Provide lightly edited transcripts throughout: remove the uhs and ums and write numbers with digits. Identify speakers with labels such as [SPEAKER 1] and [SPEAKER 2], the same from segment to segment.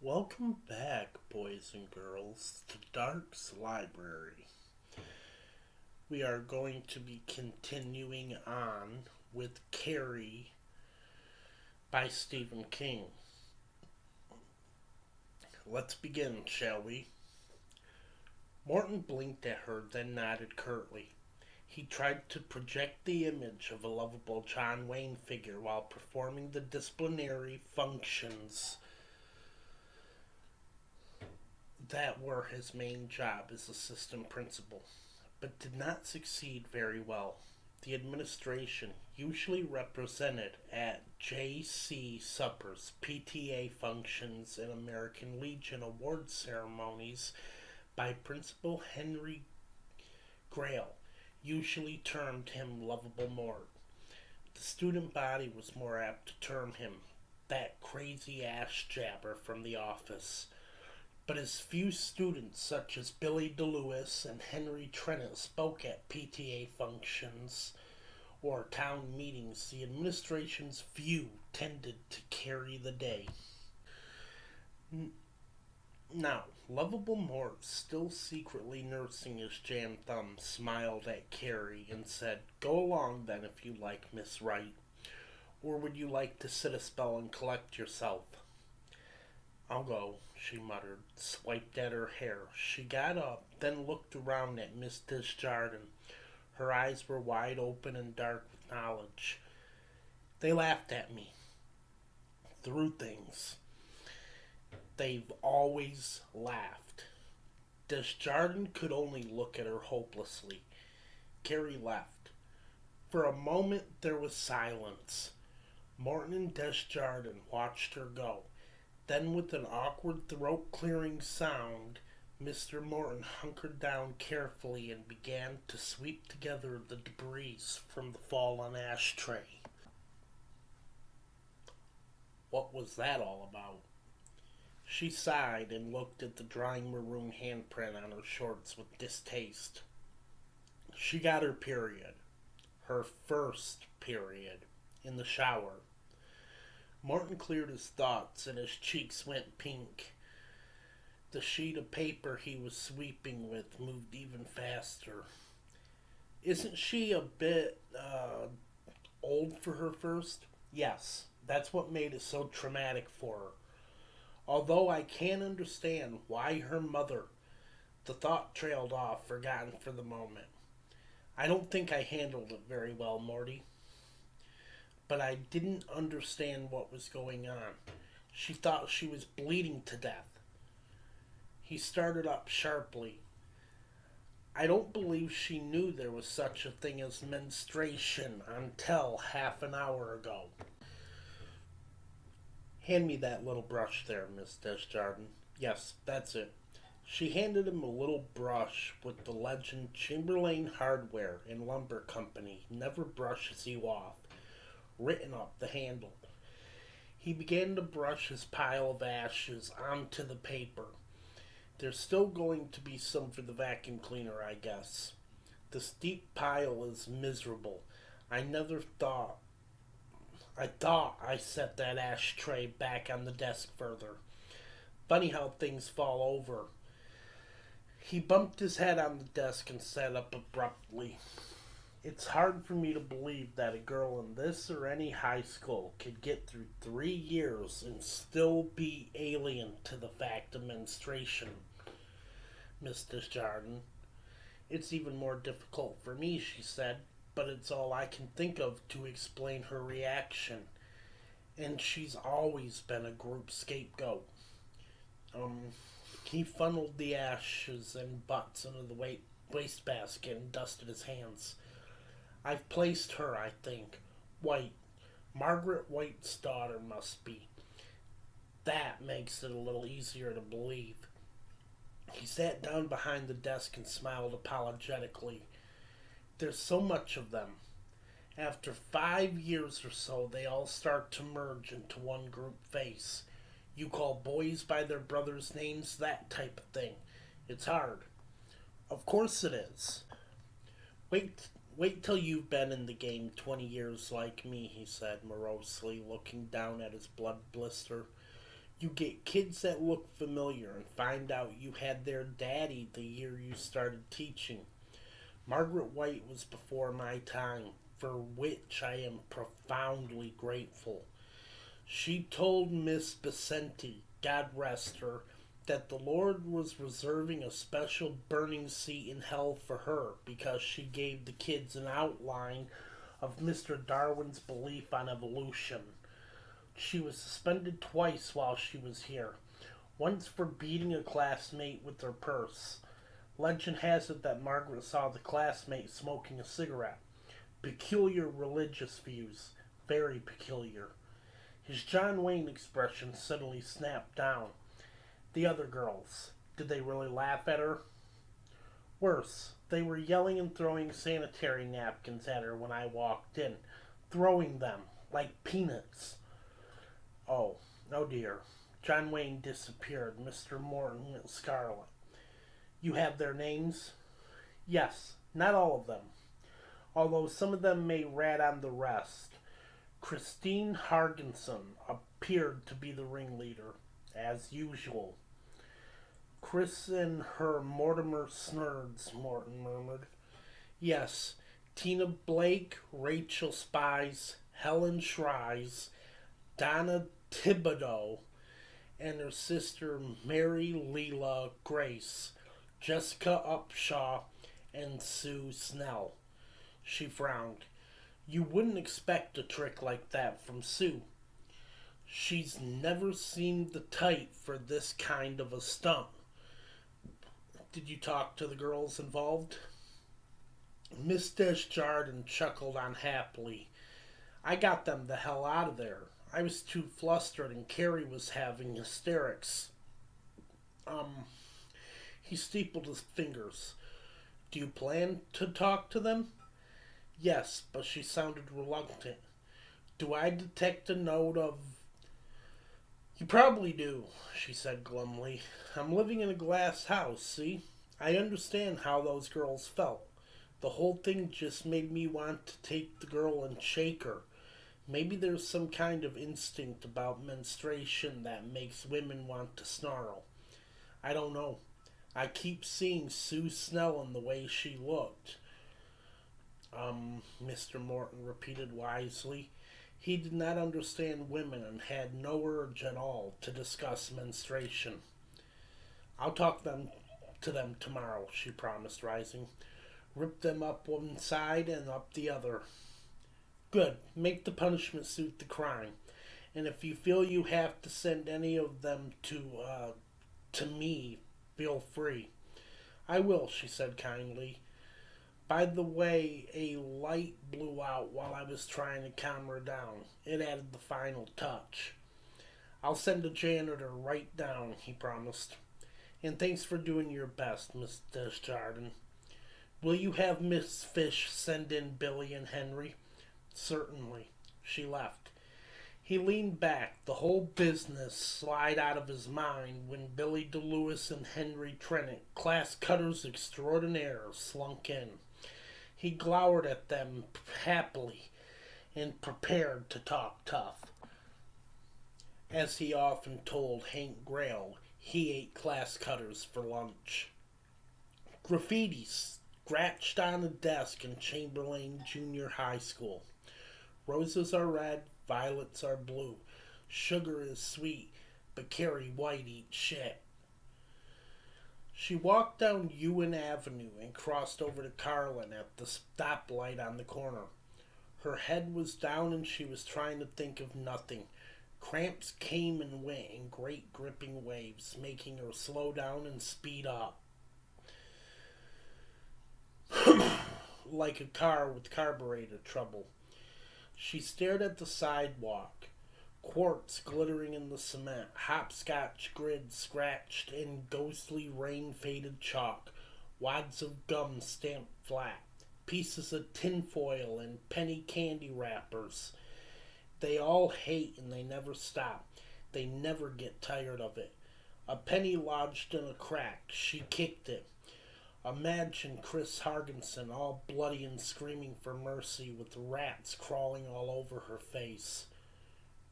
[SPEAKER 1] Welcome back, boys and girls, to Dark's Library. We are going to be continuing on with Carrie by Stephen King. Let's begin, shall we? Morton blinked at her, then nodded curtly. He tried to project the image of a lovable John Wayne figure while performing the disciplinary functions that were his main job as assistant principal, but did not succeed very well. The administration, usually represented at JC suppers, PTA functions, and American Legion award ceremonies by Principal Henry Grail, usually termed him Lovable Mort. The student body was more apt to term him that crazy ass jabber from the office. But as few students such as Billy DeLewis and Henry Trennett spoke at PTA functions or town meetings, the administration's view tended to carry the day. Now, lovable Mort, still secretly nursing his jam thumb, smiled at Carrie and said, "Go along then if you like, Miss Wright. Or would you like to sit a spell and collect yourself?" "I'll go," she muttered, swiped at her hair. She got up, then looked around at Miss Desjardins. Her eyes were wide open and dark with knowledge. "They laughed at me. Through things. They've always laughed." Desjardins could only look at her hopelessly. Carrie left. For a moment there was silence. Morton and Desjardins watched her go. Then, with an awkward throat-clearing sound, Mr. Morton hunkered down carefully and began to sweep together the debris from the fallen ashtray. What was that all about? She sighed and looked at the drying maroon handprint on her shorts with distaste. She got her period. Her first period. In the shower. Morton cleared his thoughts and his cheeks went pink. The sheet of paper he was sweeping with moved even faster. "Isn't she a bit, old for her first?" "Yes, that's what made it so traumatic for her. Although I can't understand why her mother..." The thought trailed off, forgotten for the moment. "I don't think I handled it very well, Morty. But I didn't understand what was going on. She thought she was bleeding to death." He started up sharply. "I don't believe she knew there was such a thing as menstruation until half an hour ago." "Hand me that little brush there, Miss Desjardins." "Yes, that's it." She handed him a little brush with the legend "Chamberlain Hardware and Lumber Company never brushes you off" written up the handle. He began to brush his pile of ashes onto the paper. "There's still going to be some for the vacuum cleaner, I guess. The steep pile is miserable. I never thought... I thought I set that ashtray back on the desk further. Funny how things fall over." He bumped his head on the desk and sat up abruptly. "It's hard for me to believe that a girl in this or any high school could get through 3 years and still be alien to the fact of menstruation, Miss Desjardins. It's even more difficult for me," she said, "but it's all I can think of to explain her reaction. And she's always been a group scapegoat." He funneled the ashes and butts into the wastebasket and dusted his hands. "I've placed her, I think. White. Margaret White's daughter must be. That makes it a little easier to believe." He sat down behind the desk and smiled apologetically. "There's so much of them. After 5 years or so, they all start to merge into one group face. You call boys by their brothers' names, that type of thing. It's hard." "Of course it is." Wait till you've been in the game 20 years like me," he said morosely, looking down at his blood blister. You get kids that look familiar and find out you had their daddy the year you started teaching. Margaret White was before my time, for which I am profoundly grateful. She told Miss Becenti, God rest her, that the Lord was reserving a special burning seat in hell for her because she gave the kids an outline of Mr. Darwin's belief on evolution. She was suspended twice while she was here. Once for beating a classmate with her purse. Legend has it that Margaret saw the classmate smoking a cigarette. Peculiar religious views. Very peculiar. His John Wayne expression suddenly snapped down. The other girls, did they really laugh at her? Worse, they were yelling and throwing sanitary napkins at her when I walked in. Throwing them like peanuts. Oh, oh dear. John Wayne disappeared. Mr. Morton went scarlet. You have their names? Yes, not all of them. Although some of them may rat on the rest. Christine Hargensen appeared to be the ringleader, as usual. Chris and her Mortimer Snurds, Morton murmured. Yes, Tina Blake, Rachel Spies, Helen Shries, Donna Thibodeau, and her sister Mary Leela Grace, Jessica Upshaw, and Sue Snell. She frowned. You wouldn't expect a trick like that from Sue. She's never seemed the type for this kind of a stunt. Did you talk to the girls involved? Miss Desjardins chuckled unhappily. I got them the hell out of there. I was too flustered and Carrie was having hysterics. He steepled his fingers. Do you plan to talk to them? Yes, but she sounded reluctant. Do I detect a note of... You probably do, she said glumly. I'm living in a glass house, see? I understand how those girls felt. The whole thing just made me want to take the girl and shake her. Maybe there's some kind of instinct about menstruation that makes women want to snarl. I don't know. I keep seeing Sue Snell in the way she looked. Mr. Morton repeated wisely. He did not understand women and had no urge at all to discuss menstruation. I'll talk to them tomorrow, she promised, rising. Rip them up one side and up the other. Good. Make the punishment suit the crime. And if you feel you have to send any of them to me, feel free. I will, she said kindly. By the way, a light blew out while I was trying to calm her down. It added the final touch. I'll send a janitor right down, he promised. And thanks for doing your best, Miss Desjardins. Will you have Miss Fish send in Billy and Henry? Certainly. She left. He leaned back, the whole business slide out of his mind when Billy DeLewis and Henry Trennant, class cutters extraordinaire, slunk in. He glowered at them happily and prepared to talk tough. As he often told Hank Grail, he ate class cutters for lunch. Graffiti scratched on a desk in Chamberlain Junior High School. Roses are red, violets are blue. Sugar is sweet, but Carrie White eats shit. She walked down Ewan Avenue and crossed over to Carlin at the stoplight on the corner. Her head was down and she was trying to think of nothing. Cramps came and went in great gripping waves, making her slow down and speed up. Like a car with carburetor trouble. She stared at the sidewalk. Quartz glittering in the cement, hopscotch grids scratched in ghostly rain-faded chalk, wads of gum stamped flat, pieces of tinfoil and penny candy wrappers. They all hate and they never stop. They never get tired of it. A penny lodged in a crack. She kicked it. Imagine Chris Hargensen all bloody and screaming for mercy with rats crawling all over her face.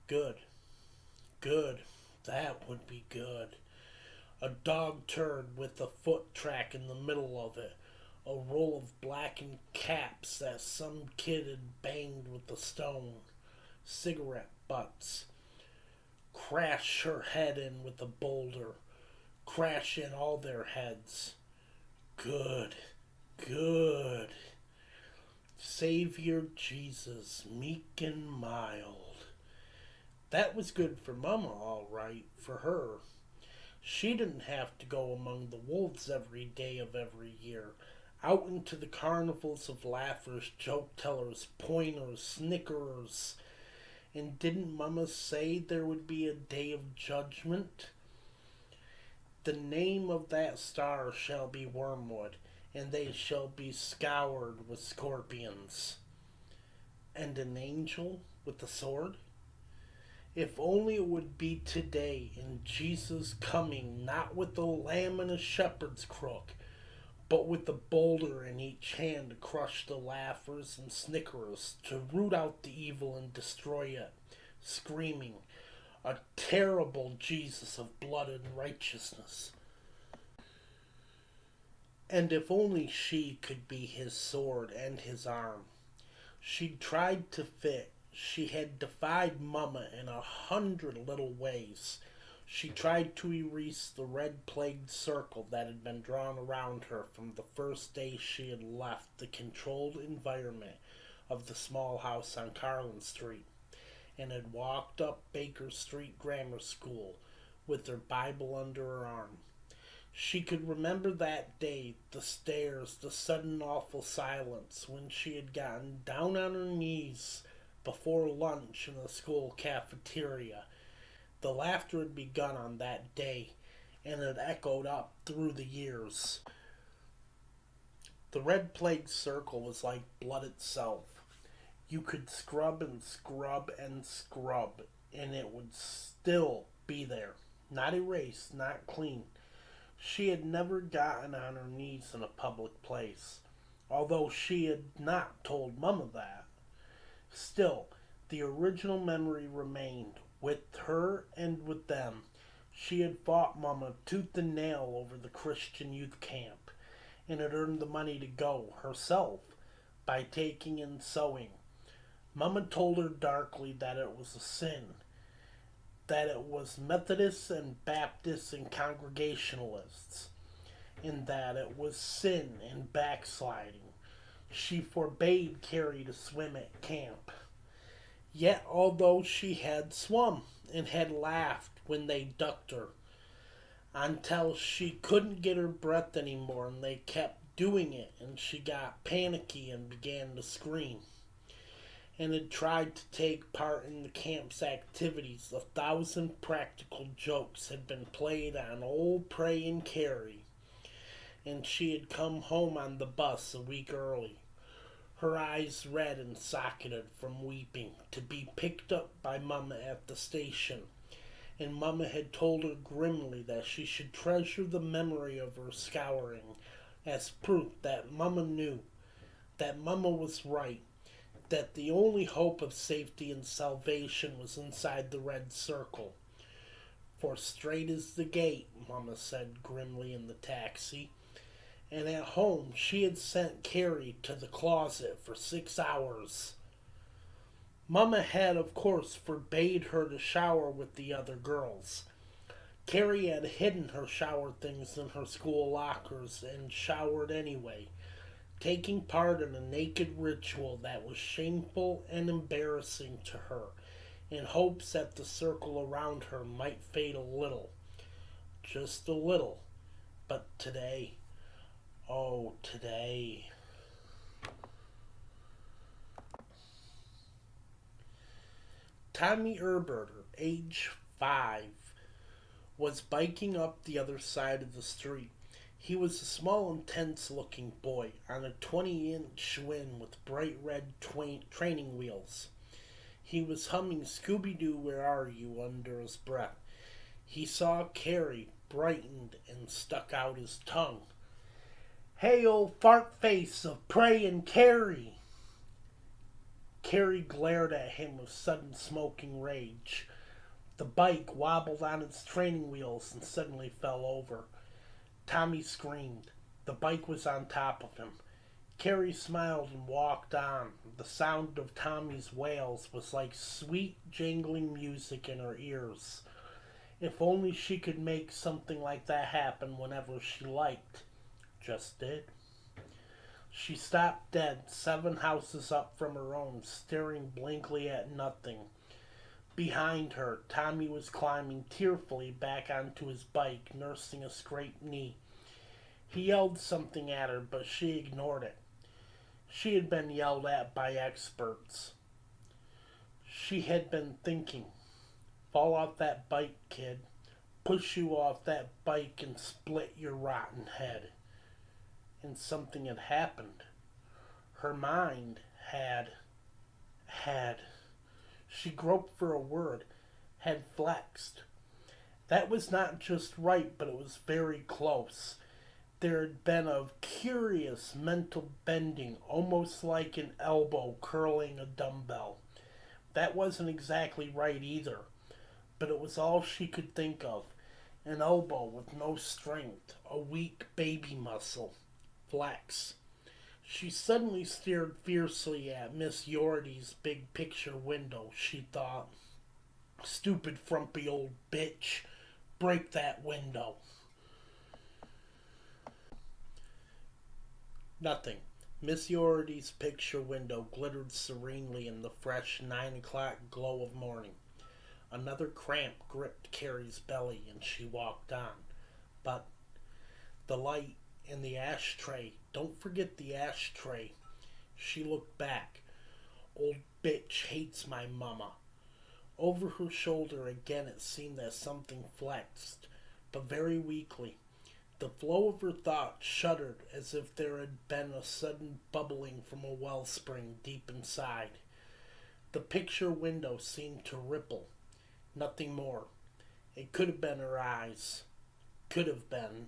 [SPEAKER 1] Good. Good. That would be good. A dog turd with a foot track in the middle of it. A roll of blackened caps that some kid had banged with a stone. Cigarette butts. Crash her head in with a boulder. Crash in all their heads. Good. Good. Savior Jesus, meek and mild. That was good for Mama, all right, for her. She didn't have to go among the wolves every day of every year, out into the carnivals of laughers, joke tellers, pointers, snickerers. And didn't Mama say there would be a day of judgment? The name of that star shall be wormwood, and they shall be scoured with scorpions. And an angel with a sword? If only it would be today, and Jesus coming, not with a lamb and a shepherd's crook, but with a boulder in each hand to crush the laughers and snickerers, to root out the evil and destroy it, screaming, a terrible Jesus of blood and righteousness. And if only she could be his sword and his arm. She'd tried to fit. She had defied Mama in 100 little ways. She tried to erase the red-plagued circle that had been drawn around her from the first day she had left the controlled environment of the small house on Carlin Street and had walked up Baker Street Grammar School with her Bible under her arm. She could remember that day, the stairs, the sudden awful silence when she had gotten down on her knees before lunch in the school cafeteria. The laughter had begun on that day, and had echoed up through the years. The red plague circle was like blood itself. You could scrub and scrub and scrub, and it would still be there. Not erased, not clean. She had never gotten on her knees in a public place, although she had not told Mama that. Still, the original memory remained, with her and with them. She had fought Mama tooth and nail over the Christian youth camp, and had earned the money to go, herself, by taking and sewing. Mama told her darkly that it was a sin, that it was Methodists and Baptists and Congregationalists, and that it was sin and backsliding. She forbade Carrie to swim at camp. Yet, although she had swum and had laughed when they ducked her, until she couldn't get her breath anymore and they kept doing it and she got panicky and began to scream, and had tried to take part in the camp's activities, 1,000 practical jokes had been played on old praying Carrie, and she had come home on the bus a week early, her eyes red and socketed from weeping, to be picked up by Mama at the station. And Mama had told her grimly that she should treasure the memory of her scouring as proof that Mama knew, that Mama was right, that the only hope of safety and salvation was inside the red circle. For straight is the gate, Mama said grimly in the taxi. And at home she had sent Carrie to the closet for 6 hours. Mama had, of course, forbade her to shower with the other girls. Carrie had hidden her shower things in her school lockers and showered anyway, taking part in a naked ritual that was shameful and embarrassing to her, in hopes that the circle around her might fade a little. Just a little. But today, oh, today. Tommy Erberter, age 5, was biking up the other side of the street. He was a small, intense-looking boy on a 20-inch Schwinn with bright red training wheels. He was humming Scooby-Doo, Where Are You under his breath. He saw Carrie, brightened, and stuck out his tongue. "Hey, old fart face of prayin' Carrie!" Carrie glared at him with sudden smoking rage. The bike wobbled on its training wheels and suddenly fell over. Tommy screamed. The bike was on top of him. Carrie smiled and walked on. The sound of Tommy's wails was like sweet, jangling music in her ears. If only she could make something like that happen whenever she liked. Just did. She stopped dead, 7 houses up from her own, staring blankly at nothing. Behind her, Tommy was climbing tearfully back onto his bike, nursing a scraped knee. He yelled something at her, but she ignored it. She had been yelled at by experts. She had been thinking, fall off that bike, kid. Push you off that bike and split your rotten head. And something had happened. Her mind had, she groped for a word, had flexed. That was not just right, but it was very close. There had been a curious mental bending, almost like an elbow curling a dumbbell. That wasn't exactly right either, but it was all she could think of. An elbow with no strength, a weak baby muscle. Flex. She suddenly stared fiercely at Miss Yordy's big picture window. She thought, stupid frumpy old bitch, break that window. Nothing. Miss Yordy's picture window glittered serenely in the fresh 9 o'clock glow of morning. Another cramp gripped Carrie's belly and she walked on. But the light in the ashtray, don't forget the ashtray. She looked back. Old bitch hates my mama. Over her shoulder again it seemed that something flexed, but very weakly. The flow of her thoughts shuddered as if there had been a sudden bubbling from a wellspring deep inside. The picture window seemed to ripple. Nothing more. It could have been her eyes. Could have been.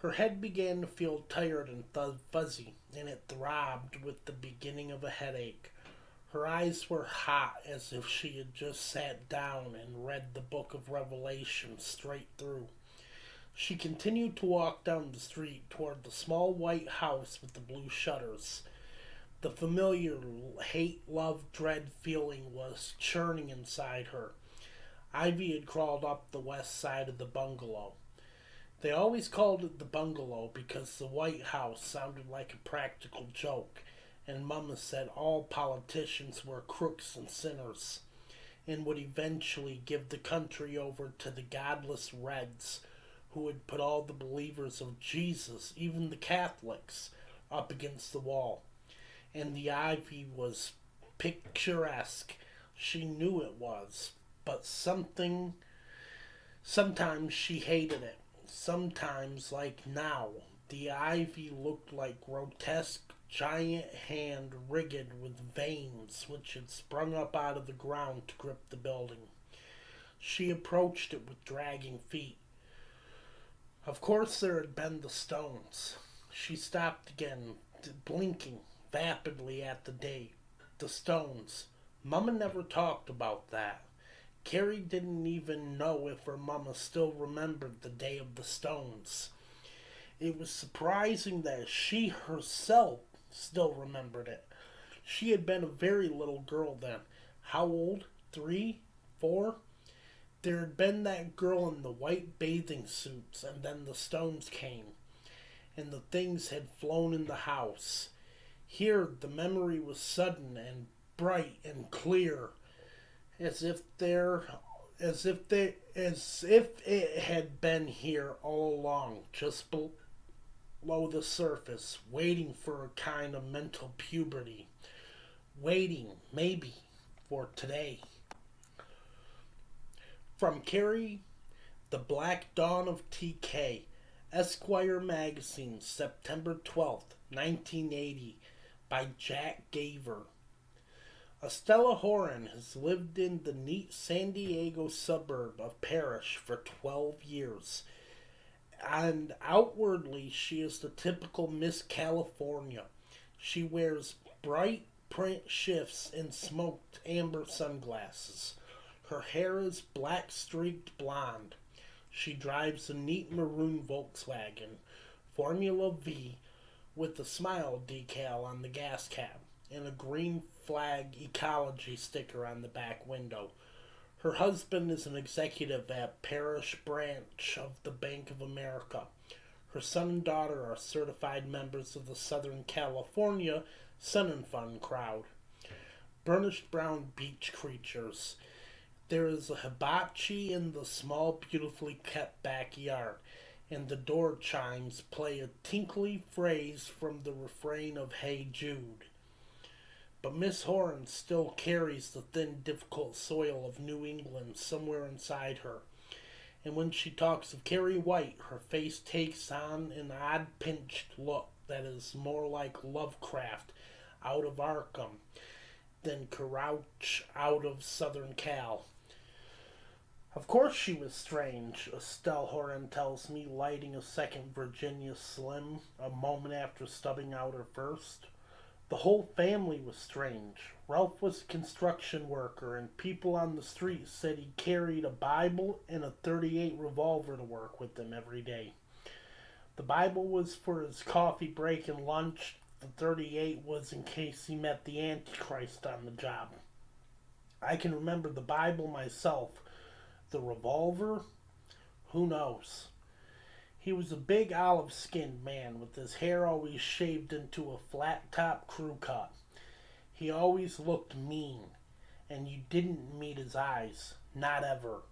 [SPEAKER 1] Her head began to feel tired and fuzzy, and it throbbed with the beginning of a headache. Her eyes were hot as if she had just sat down and read the book of Revelation straight through. She continued to walk down the street toward the small white house with the blue shutters. The familiar hate, love, dread feeling was churning inside her. Ivy had crawled up the west side of the bungalow. They always called it the bungalow because the White House sounded like a practical joke, and Mama said all politicians were crooks and sinners, and would eventually give the country over to the godless Reds, who would put all the believers of Jesus, even the Catholics, up against the wall. And the ivy was picturesque. She knew it was, but sometimes she hated it. Sometimes, like now, the ivy looked like grotesque giant hand rigged with veins which had sprung up out of the ground to grip the building. She approached it with dragging feet. Of course there had been the stones. She stopped again, blinking vapidly at the date. The stones. Mama never talked about that. Carrie didn't even know if her mama still remembered the day of the stones. It was surprising that she herself still remembered it. She had been a very little girl then. How old? 3? 4? There had been that girl in the white bathing suits, and then the stones came, and the things had flown in the house. Here the memory was sudden and bright and clear, as if it had been here all along, just below the surface, waiting for a kind of mental puberty, waiting, maybe, for today. From Carrie, The Black Dawn of TK, Esquire Magazine, September 12th, 1980, by Jack Gaver. Estella Horan has lived in the neat San Diego suburb of Parrish for 12 years, and outwardly she is the typical Miss California. She wears bright print shifts and smoked amber sunglasses. Her hair is black streaked blonde. She drives a neat maroon Volkswagen, Formula V, with a smile decal on the gas cap and a green flag ecology sticker on the back window. Her husband is an executive at Parish Branch of the Bank of America. Her son and daughter are certified members of the Southern California Sun and Fun crowd. Burnished brown beach creatures. There is a hibachi in the small, beautifully kept backyard, and the door chimes play a tinkly phrase from the refrain of Hey Jude. But Miss Horan still carries the thin, difficult soil of New England somewhere inside her. And when she talks of Carrie White, her face takes on an odd pinched look that is more like Lovecraft out of Arkham than Crouch out of Southern Cal. Of course she was strange, Estelle Horan tells me, lighting a second Virginia Slim a moment after stubbing out her first. The whole family was strange. Ralph was a construction worker, and people on the street said he carried a Bible and a .38 revolver to work with him every day. The Bible was for his coffee break and lunch. The .38 was in case he met the Antichrist on the job. I can remember the Bible myself. The revolver? Who knows? He was a big olive-skinned man with his hair always shaved into a flat-top crew cut. He always looked mean, and you didn't meet his eyes. Not ever.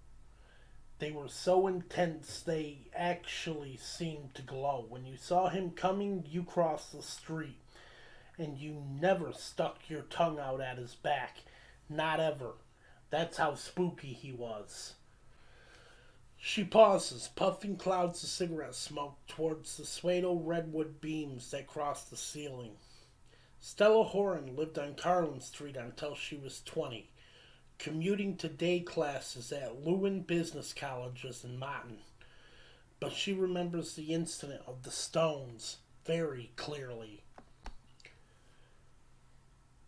[SPEAKER 1] They were so intense they actually seemed to glow. When you saw him coming, you crossed the street, and you never stuck your tongue out at his back. Not ever. That's how spooky he was. She pauses, puffing clouds of cigarette smoke towards the pseudo redwood beams that cross the ceiling. Stella Horan lived on Carlin Street until she was 20, commuting to day classes at Lewin Business Colleges in Motton. But she remembers the incident of the stones very clearly.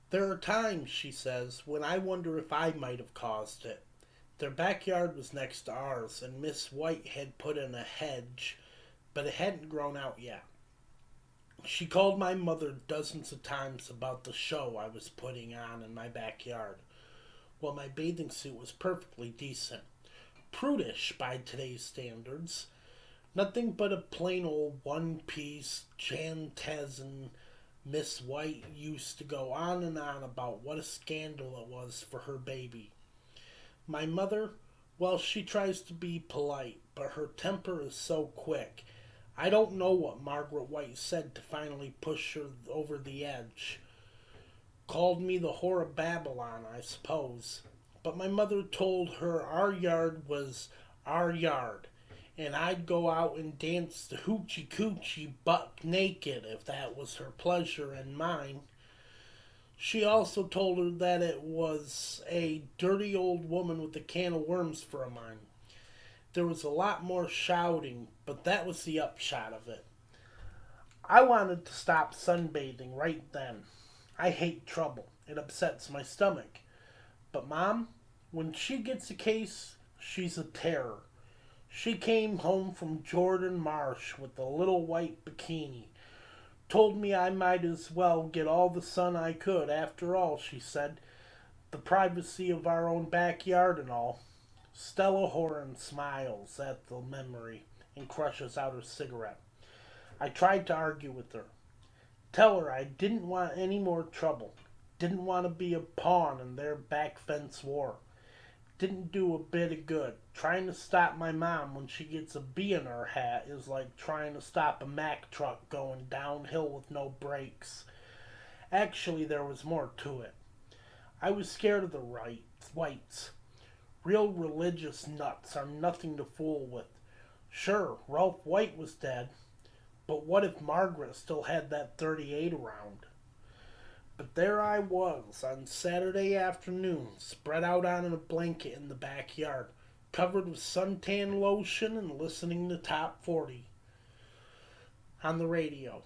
[SPEAKER 1] There are times, she says, when I wonder if I might have caused it. Their backyard was next to ours, and Miss White had put in a hedge, but it hadn't grown out yet. She called my mother dozens of times about the show I was putting on in my backyard. Well, my bathing suit was perfectly decent. Prudish by today's standards. Nothing but a plain old one-piece Jantezen. Miss White used to go on and on about what a scandal it was for her baby. My mother, well, she tries to be polite, but her temper is so quick. I don't know what Margaret White said to finally push her over the edge. Called me the whore of Babylon, I suppose. But my mother told her our yard was our yard, and I'd go out and dance the hoochie coochie buck naked if that was her pleasure and mine. She also told her that it was a dirty old woman with a can of worms for a mind. There was a lot more shouting, but that was the upshot of it. I wanted to stop sunbathing right then. I hate trouble. It upsets my stomach. But Mom, when she gets a case, she's a terror. She came home from Jordan Marsh with a little white bikini. Told me I might as well get all the sun I could. After all, she said, the privacy of our own backyard and all. Stella Horan smiles at the memory and crushes out her cigarette. I tried to argue with her. Tell her I didn't want any more trouble. Didn't want to be a pawn in their back fence war. Didn't do a bit of good. Trying to stop my mom when she gets a bee in her hat is like trying to stop a Mack truck going downhill with no brakes. Actually, there was more to it. I was scared of the whites. Real religious nuts are nothing to fool with. Sure, Ralph White was dead, but what if Margaret still had that .38 around? But there I was on Saturday afternoon, spread out on a blanket in the backyard, covered with suntan lotion and listening to Top 40 on the radio.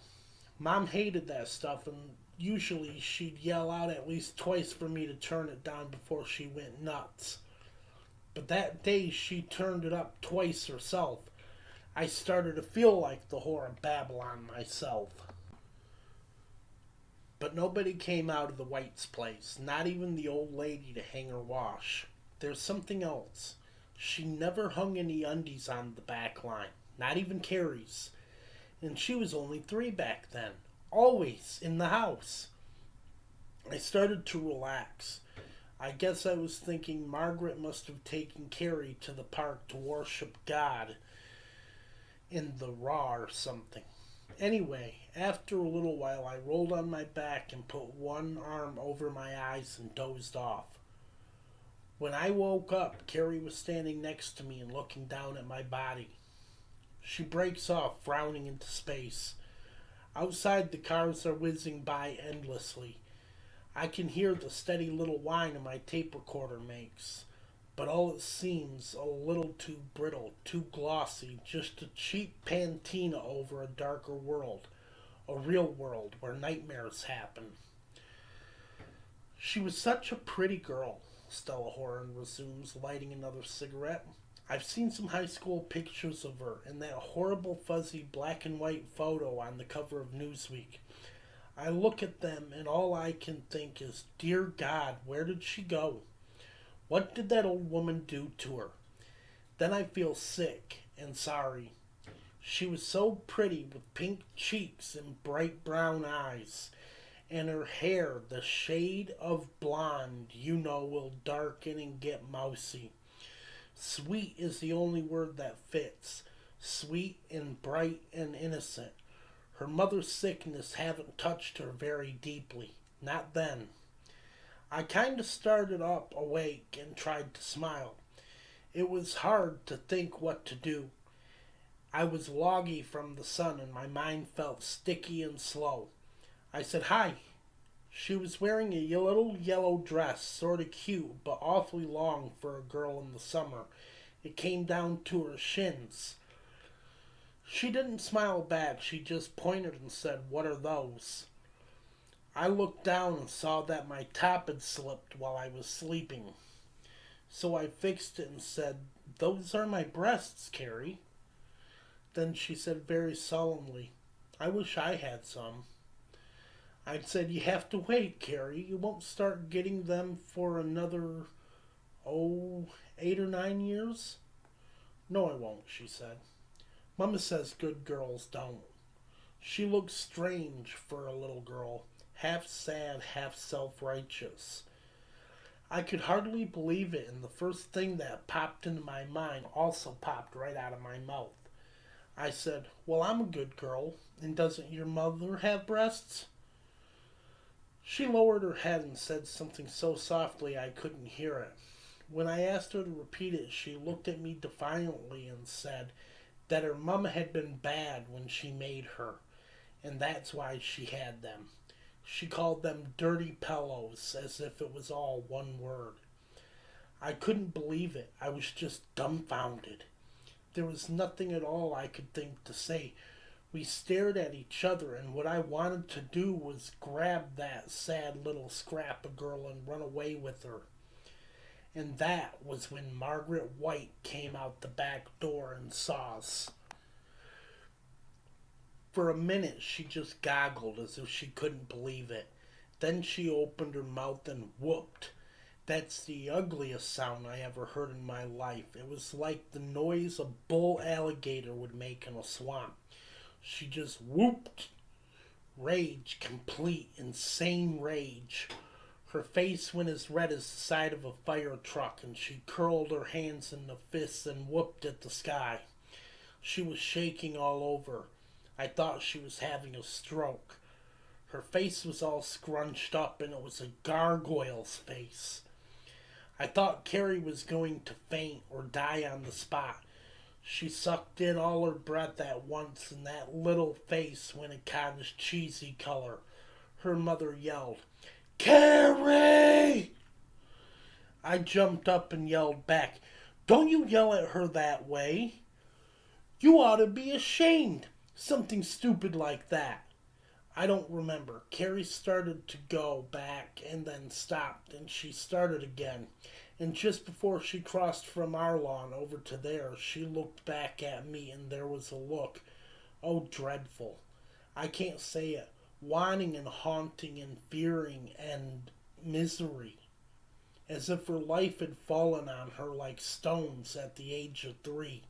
[SPEAKER 1] Mom hated that stuff, and usually she'd yell out at least twice for me to turn it down before she went nuts. But that day she turned it up twice herself. I started to feel like the whore of Babylon myself. But nobody came out of the White's place, not even the old lady to hang her wash. There's something else. She never hung any undies on the back line, not even Carrie's. And she was only 3 back then, always in the house. I started to relax. I guess I was thinking Margaret must have taken Carrie to the park to worship God in the raw or something. Anyway, after a little while, I rolled on my back and put one arm over my eyes and dozed off. When I woke up, Carrie was standing next to me and looking down at my body. She breaks off, frowning into space. Outside, the cars are whizzing by endlessly. I can hear the steady little whine my tape recorder makes, but all it seems a little too brittle, too glossy, just a cheap patina over a darker world, a real world where nightmares happen. She was such a pretty girl, Stella Horan resumes, lighting another cigarette. I've seen some high school pictures of her and that horrible fuzzy black and white photo on the cover of Newsweek. I look at them and all I can think is, dear God, where did she go? What did that old woman do to her? Then I feel sick and sorry. She was so pretty with pink cheeks and bright brown eyes, and her hair, the shade of blonde, will darken and get mousy. Sweet is the only word that fits. Sweet and bright and innocent. Her mother's sickness haven't touched her very deeply. Not then. I kind of started up awake and tried to smile. It was hard to think what to do. I was loggy from the sun and my mind felt sticky and slow. I said, hi. She was wearing a little yellow dress, sort of cute, but awfully long for a girl in the summer. It came down to her shins. She didn't smile back, she just pointed and said, what are those? I looked down and saw that my top had slipped while I was sleeping. So I fixed it and said, those are my breasts, Carrie. Then she said very solemnly, I wish I had some. I said, you have to wait, Carrie. You won't start getting them for another, 8 or 9 years? No, I won't, she said. Mama says good girls don't. She looked strange for a little girl, half sad, half self-righteous. I could hardly believe it, and the first thing that popped into my mind also popped right out of my mouth. I said, well, I'm a good girl, and doesn't your mother have breasts? She lowered her head and said something so softly I couldn't hear it. When I asked her to repeat it, she looked at me defiantly and said that her mama had been bad when she made her, and that's why she had them. She called them dirty pillows, as if it was all one word. I couldn't believe it. I was just dumbfounded. There was nothing at all I could think to say. We stared at each other, and what I wanted to do was grab that sad little scrap of girl and run away with her. And that was when Margaret White came out the back door and saw us. For a minute she just goggled as if she couldn't believe it. Then she opened her mouth and whooped. That's the ugliest sound I ever heard in my life. It was like the noise a bull alligator would make in a swamp. She just whooped. Rage, complete, insane rage. Her face went as red as the side of a fire truck, and she curled her hands into fists and whooped at the sky. She was shaking all over. I thought she was having a stroke. Her face was all scrunched up, and it was a gargoyle's face. I thought Carrie was going to faint or die on the spot. She sucked in all her breath at once, and that little face went a cottage cheesy color. Her mother yelled, Carrie! I jumped up and yelled back, don't you yell at her that way. You ought to be ashamed. Something stupid like that. I don't remember. Carrie started to go back and then stopped, and she started again. And just before she crossed from our lawn over to theirs, she looked back at me and there was a look, oh, dreadful. I can't say it. Wanting and haunting and fearing and misery. As if her life had fallen on her like stones at the age of 3.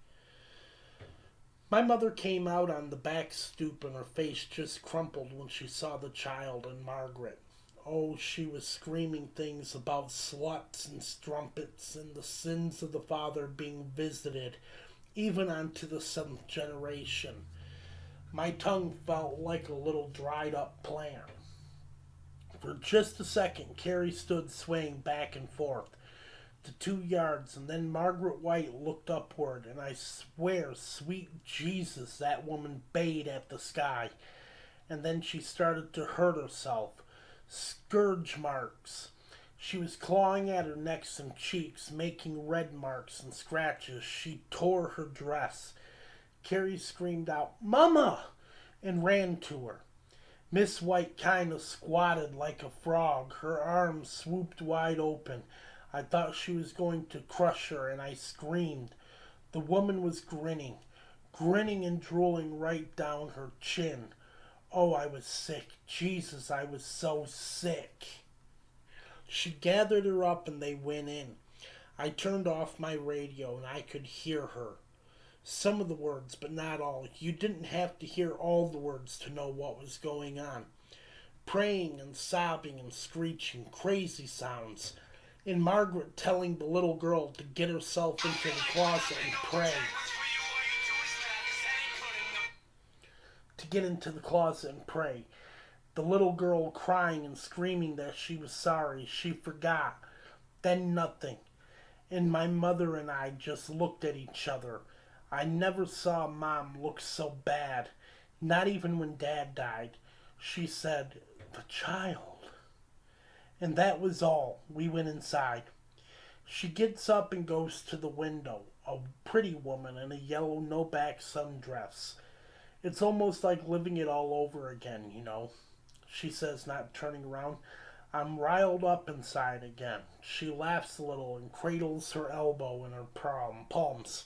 [SPEAKER 1] My mother came out on the back stoop and her face just crumpled when she saw the child and Margaret. Oh, she was screaming things about sluts and strumpets and the sins of the father being visited, even onto the 7th generation. My tongue felt like a little dried up plant. For just a second, Carrie stood swaying back and forth to 2 yards, and then Margaret White looked upward, and I swear, sweet Jesus, that woman bayed at the sky. And then she started to hurt herself. Scourge marks. She was clawing at her necks and cheeks, making red marks and scratches. She tore her dress. Carrie screamed out, "Mama!" and ran to her. Miss White kind of squatted like a frog. Her arms swooped wide open. I thought she was going to crush her, and I screamed. The woman was grinning, grinning and drooling right down her chin. Oh, I was sick. Jesus, I was so sick. She gathered her up and they went in. I turned off my radio and I could hear her. Some of the words, but not all. You didn't have to hear all the words to know what was going on. Praying and sobbing and screeching, crazy sounds. And Margaret telling the little girl to get herself into the closet and pray. To get into the closet and pray. The little girl crying and screaming that she was sorry. She forgot. Then nothing. And my mother and I just looked at each other. I never saw Mom look so bad. Not even when Dad died. She said, "The child." And that was all. We went inside. She gets up and goes to the window. A pretty woman in a yellow no-back sundress. It's almost like living it all over again, you know. She says, not turning around. I'm riled up inside again. She laughs a little and cradles her elbow in her palms.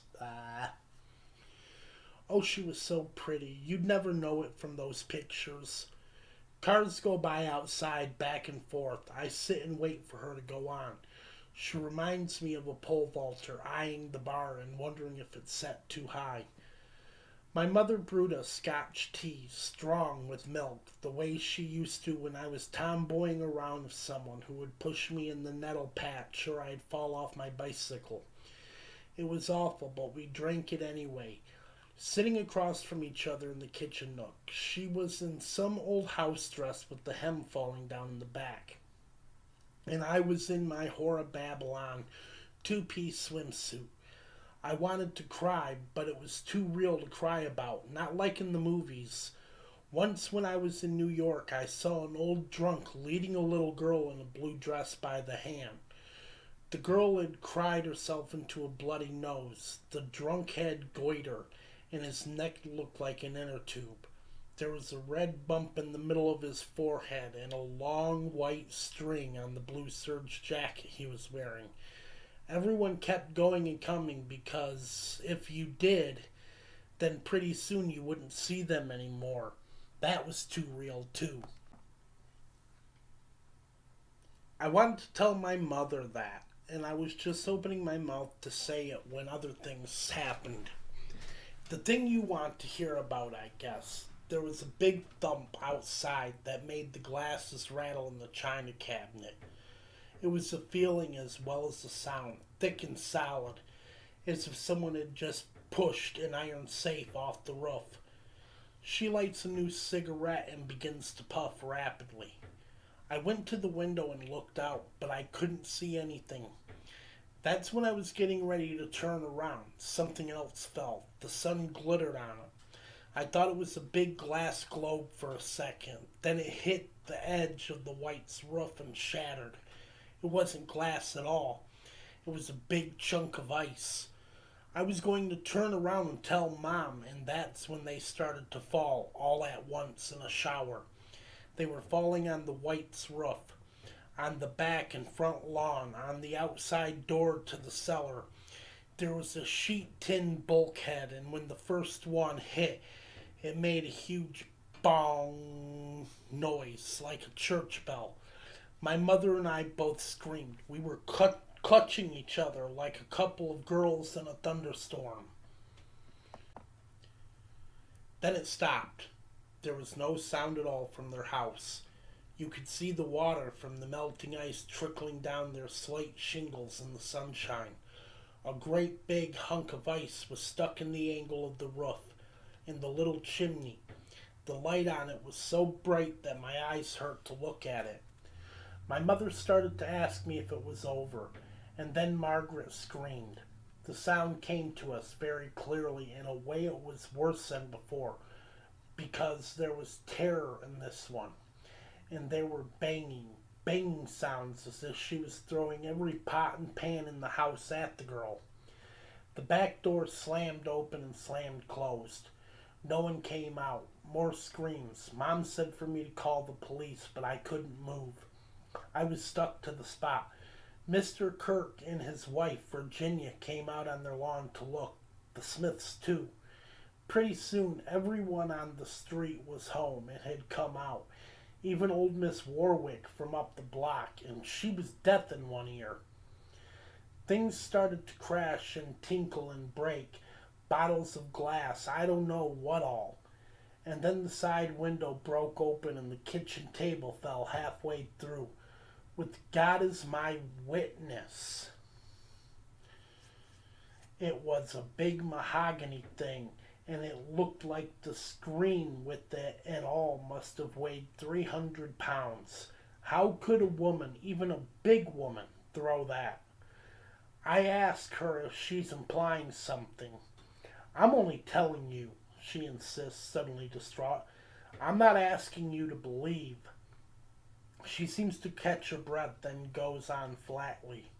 [SPEAKER 1] Oh, she was so pretty. You'd never know it from those pictures. Cars go by outside back and forth. I sit and wait for her to go on. She reminds me of a pole vaulter eyeing the bar and wondering if it's set too high. My mother brewed a Scotch tea, strong with milk, the way she used to when I was tomboying around with someone who would push me in the nettle patch or I'd fall off my bicycle. It was awful, but we drank it anyway. Sitting across from each other in the kitchen nook, she was in some old house dress with the hem falling down in the back. And I was in my Hora Babylon two-piece swimsuit. I wanted to cry, but it was too real to cry about, not like in the movies. Once when I was in New York, I saw an old drunk leading a little girl in a blue dress by the hand. The girl had cried herself into a bloody nose. The drunk had goiter, and his neck looked like an inner tube. There was a red bump in the middle of his forehead and a long white string on the blue serge jacket he was wearing. Everyone kept going and coming because if you did, then pretty soon you wouldn't see them anymore. That was too real too. I wanted to tell my mother that, and I was just opening my mouth to say it when other things happened. The thing you want to hear about, I guess. There was a big thump outside that made the glasses rattle in the china cabinet. It was a feeling as well as a sound, thick and solid, as if someone had just pushed an iron safe off the roof. She lights a new cigarette and begins to puff rapidly. I went to the window and looked out, but I couldn't see anything. That's when I was getting ready to turn around. Something else fell. The sun glittered on it. I thought it was a big glass globe for a second. Then it hit the edge of the White's roof and shattered. It wasn't glass at all. It was a big chunk of ice. I was going to turn around and tell Mom, and that's when they started to fall, all at once in a shower. They were falling on the White's roof. On the back and front lawn, on the outside door to the cellar, there was a sheet tin bulkhead, and when the first one hit, it made a huge bong noise like a church bell. My mother and I both screamed. We were clutching each other like a couple of girls in a thunderstorm. Then it stopped. There was no sound at all from their house. You could see the water from the melting ice trickling down their slate shingles in the sunshine. A great big hunk of ice was stuck in the angle of the roof, in the little chimney. The light on it was so bright that my eyes hurt to look at it. My mother started to ask me if it was over, and then Margaret screamed. The sound came to us very clearly. In a way, it was worse than before, because there was terror in this one, and there were banging sounds as if she was throwing every pot and pan in the house at the girl. The back door slammed open and slammed closed. No one came out. More screams. Mom said for me to call the police, but I couldn't move. I was stuck to the spot. Mr. Kirk and his wife, Virginia, came out on their lawn to look. The Smiths, too. Pretty soon, everyone on the street was home and had come out. Even old Miss Warwick from up the block, and she was deaf in one ear. Things started to crash and tinkle and break. Bottles of glass, I don't know what all. And then the side window broke open and the kitchen table fell halfway through. With God as my witness. It was a big mahogany thing, and it looked like the screen with it and all must have weighed 300 pounds. How could a woman, even a big woman, throw that? I ask her if she's implying something. I'm only telling you, she insists, suddenly distraught. I'm not asking you to believe. She seems to catch her breath, then goes on flatly.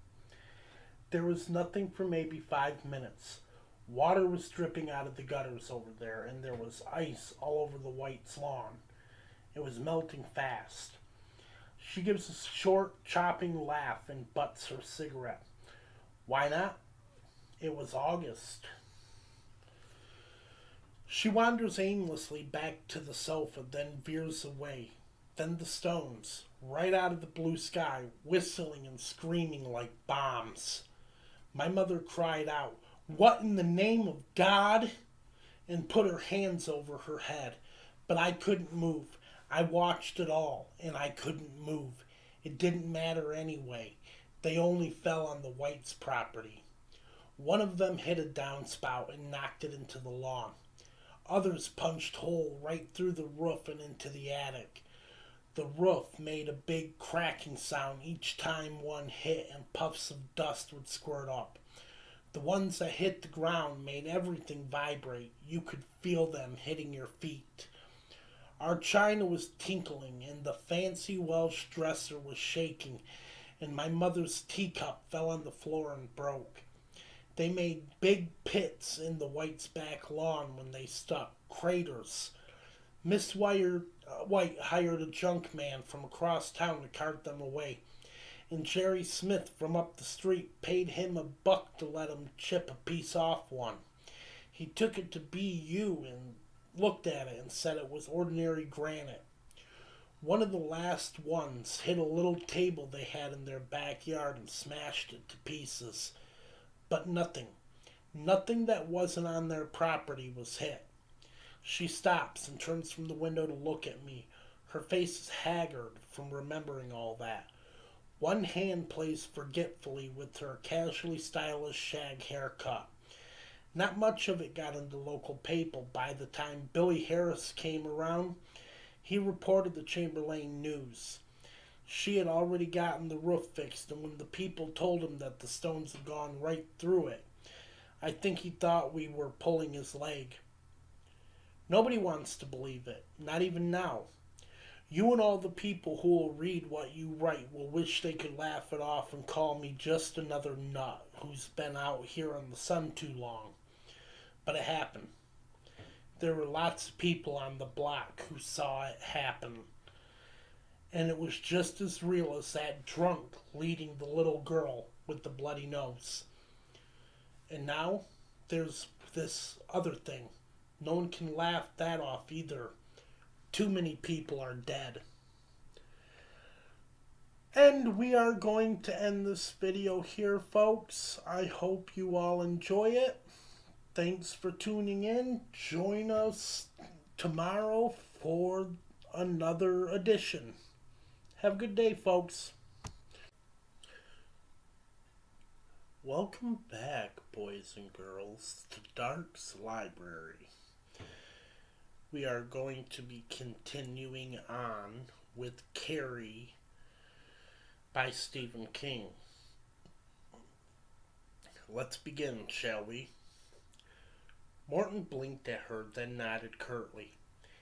[SPEAKER 1] There was nothing for maybe 5 minutes. Water was dripping out of the gutters over there, and there was ice all over the White's lawn. It was melting fast. She gives a short, chopping laugh and butts her cigarette. Why not? It was August. She wanders aimlessly back to the sofa, then veers away. Then the stones, right out of the blue sky, whistling and screaming like bombs. My mother cried out, "What in the name of God?" and put her hands over her head. But I couldn't move. I watched it all, and I couldn't move. It didn't matter anyway. They only fell on the White's property. One of them hit a downspout and knocked it into the lawn. Others punched hole right through the roof and into the attic. The roof made a big cracking sound each time one hit, and puffs of dust would squirt up. The ones that hit the ground made everything vibrate. You could feel them hitting your feet. Our china was tinkling, and the fancy Welsh dresser was shaking, and my mother's teacup fell on the floor and broke. They made big pits in the White's back lawn when they stuck, craters. Miss White hired a junk man from across town to cart them away, and Jerry Smith from up the street paid him $1 to let him chip a piece off one. He took it to BU and looked at it and said it was ordinary granite. One of the last ones hit a little table they had in their backyard and smashed it to pieces. But nothing that wasn't on their property was hit. She stops and turns from the window to look at me. Her face is haggard from remembering all that. One hand plays forgetfully with her casually stylish shag haircut. Not much of it got into local paper by the time Billy Harris came around. He reported the Chamberlain News. She had already gotten the roof fixed, and when the people told him that the stones had gone right through it, I think he thought we were pulling his leg. Nobody wants to believe it, not even now. You and all the people who will read what you write will wish they could laugh it off and call me just another nut who's been out here in the sun too long. But it happened. There were lots of people on the block who saw it happen. And it was just as real as that drunk leading the little girl with the bloody nose. And now there's this other thing. No one can laugh that off either. Too many people are dead. And we are going to end this video here, folks. I hope you all enjoy it. Thanks for tuning in. Join us tomorrow for another edition. Have a good day, folks. Welcome back, boys and girls, to Dark's Library. We are going to be continuing on with Carrie by Stephen King. Let's begin, shall we? Morton blinked at her, then nodded curtly.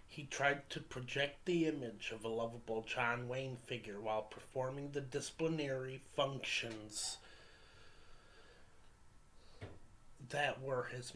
[SPEAKER 1] He tried to project the image of a lovable John Wayne figure while performing the disciplinary functions that were his